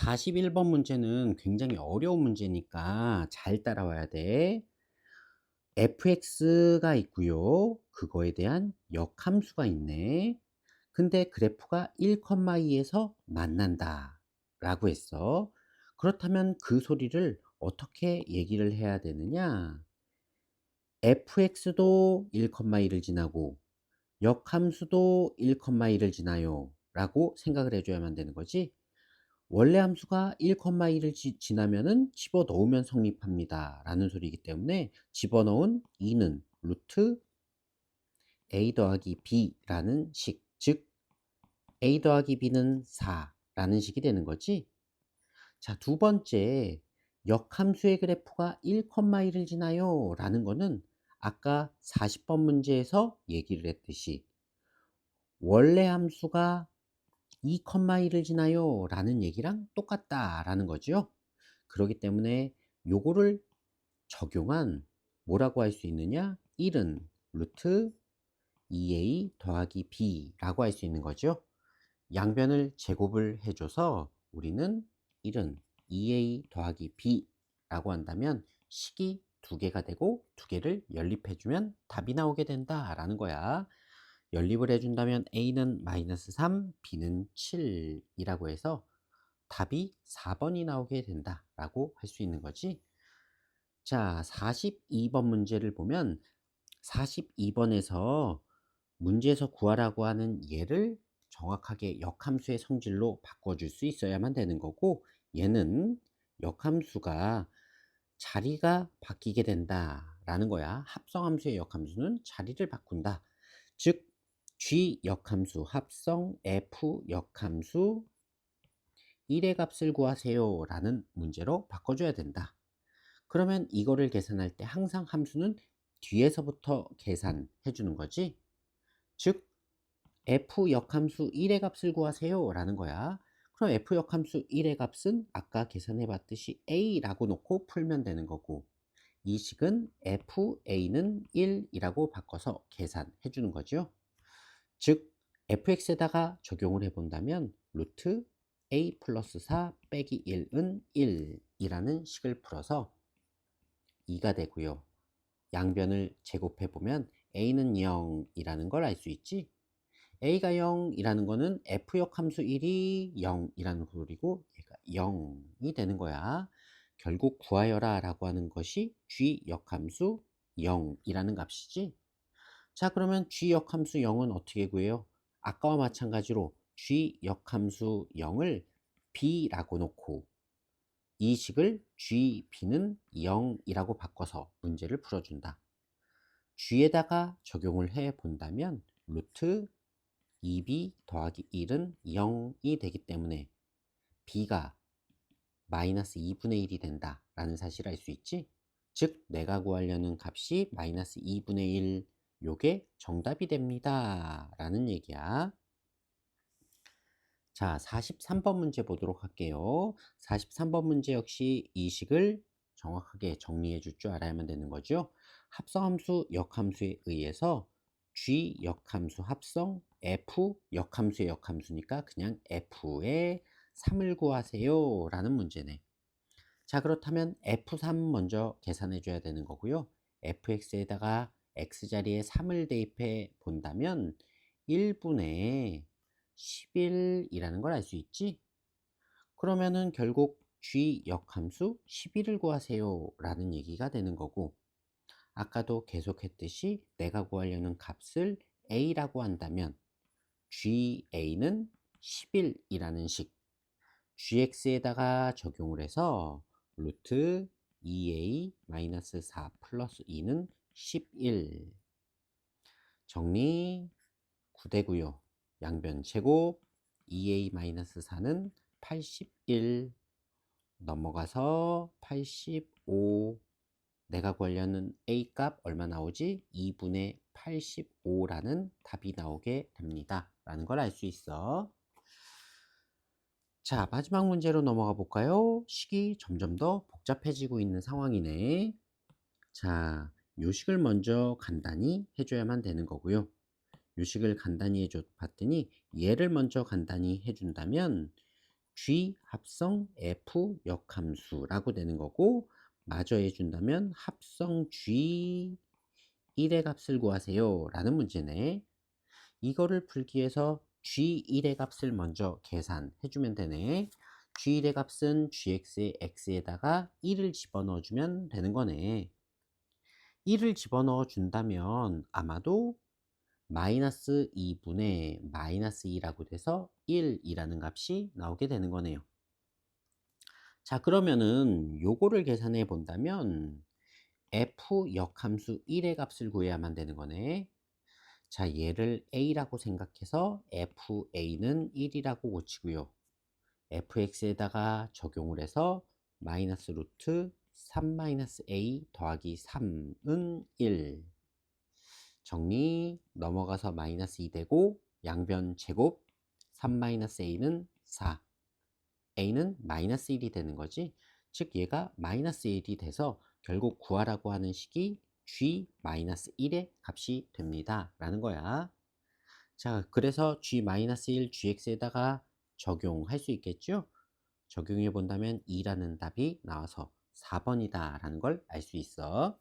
41번 문제는 굉장히 어려운 문제니까 잘 따라와야 돼. fx가 있고요. 그거에 대한 역함수가 있네. 근데 그래프가 1,2에서 만난다 라고 했어. 그렇다면 그 소리를 어떻게 얘기를 해야 되느냐? fx도 1,2를 지나고 역함수도 1,2를 지나요 라고 생각을 해줘야만 되는 거지. 원래 함수가 1,2를 지나면은 집어넣으면 성립합니다 라는 소리이기 때문에 집어넣은 2는 루트 a 더하기 b라는 식, 즉 a 더하기 b는 4라는 식이 되는 거지. 자, 두 번째, 역함수의 그래프가 1,1을 지나요 라는 거는 아까 40번 문제에서 얘기를 했듯이 원래 함수가 2,1을 지나요 라는 얘기랑 똑같다라는 거죠. 그렇기 때문에 요거를 적용한 뭐라고 할 수 있느냐? 1은 루트 2a 더하기 b라고 할 수 있는 거죠. 양변을 제곱을 해줘서 우리는 1은 2a 더하기 b라고 한다면 식이 두 개가 되고 두 개를 연립해주면 답이 나오게 된다라는 거야. 연립을 해준다면 a는 마이너스 3, b는 7이라고 해서 답이 4번이 나오게 된다라고 할 수 있는 거지. 자, 42번 문제를 보면 42번에서 문제에서 구하라고 하는 얘를 정확하게 역함수의 성질로 바꿔줄 수 있어야만 되는 거고, 얘는 역함수가 자리가 바뀌게 된다라는 거야. 합성함수의 역함수는 자리를 바꾼다. 즉 G 역함수 합성 F 역함수 1의 값을 구하세요 라는 문제로 바꿔줘야 된다. 그러면 이거를 계산할 때 항상 함수는 뒤에서부터 계산해 주는 거지. 즉 f 역함수 1의 값을 구하세요 라는 거야. 그럼 f 역함수 1의 값은 아까 계산해 봤듯이 a라고 놓고 풀면 되는 거고, 이 식은 fa는 1이라고 바꿔서 계산해 주는 거죠. 즉 fx에다가 적용을 해 본다면 루트 a 플러스 4 빼기 1은 1이라는 식을 풀어서 2가 되고요. 양변을 제곱해 보면 a는 0이라는 걸 알 수 있지. a가 0이라는 거는 f역 함수 1이 0이라는 소리고 얘가 0이 되는 거야. 결국 구하여라 라고 하는 것이 g 역함수 0이라는 값이지. 자, 그러면 g 역함수 0은 어떻게 구해요? 아까와 마찬가지로 g 역함수 0을 b라고 놓고 이 식을 g, b는 0이라고 바꿔서 문제를 풀어준다. g에다가 적용을 해 본다면 루트 2b 더하기 1은 0이 되기 때문에 b가 마이너스 2분의 1이 된다 라는 사실을 알 수 있지. 즉 내가 구하려는 값이 마이너스 2분의 1, 요게 정답이 됩니다 라는 얘기야. 자, 43번 문제 보도록 할게요. 43번 문제 역시 이 식을 정확하게 정리해 줄 줄 알아야만 되는 거죠. 합성함수 역함수에 의해서 g 역함수 합성 f 역함수의 역함수니까 그냥 f의 3을 구하세요 라는 문제네. 자, 그렇다면 f3 먼저 계산해 줘야 되는 거고요. fx에다가 x자리에 3을 대입해 본다면 1분의 11이라는 걸 알 수 있지. 그러면은 결국 g 역함수 11을 구하세요 라는 얘기가 되는 거고, 아까도 계속했듯이 내가 구하려는 값을 a라고 한다면 ga는 11이라는 식 gx에다가 적용을 해서 루트 2a-4 플러스 2는 11 정리 9되고요. 양변 제곱 2a-4는 81 넘어가서 85 내가 구하려는 a 값 얼마 나오지? 2분의 85라는 답이 나오게 됩니다 라는 걸 알 수 있어. 자, 마지막 문제로 넘어가 볼까요? 식이 점점 더 복잡해지고 있는 상황이네. 자, 요식을 먼저 간단히 해줘야만 되는 거고요. 요식을 간단히 해줘 봤더니 얘를 먼저 간단히 해준다면 G 합성 F 역함수라고 되는 거고, 마저 해준다면 합성 G 1의 값을 구하세요 라는 문제네. 이거를 풀기 위해서 G1의 값을 먼저 계산해 주면 되네. G1의 값은 Gx의 x에다가 1을 집어넣어 주면 되는 거네. 1을 집어넣어 준다면 아마도 마이너스 2분의 마이너스 2라고 돼서 1이라는 값이 나오게 되는 거네요. 자, 그러면은 요거를 계산해 본다면 f 역함수 1의 값을 구해야만 되는 거네. 자, 얘를 a라고 생각해서 fa는 1이라고 고치고요. fx에다가 적용을 해서 마이너스 루트 3 마이너스 a 더하기 3은 1. 정리 넘어가서 마이너스 2 되고 양변 제곱 3 마이너스 a는 4. a는 마이너스 1이 되는 거지. 즉 얘가 마이너스 1이 돼서 결국 구하라고 하는 식이 g-1의 값이 됩니다 라는 거야. 자, 그래서 g-1 gx에다가 적용할 수 있겠죠. 적용해 본다면 2라는 답이 나와서 4번이다 라는 걸 알 수 있어.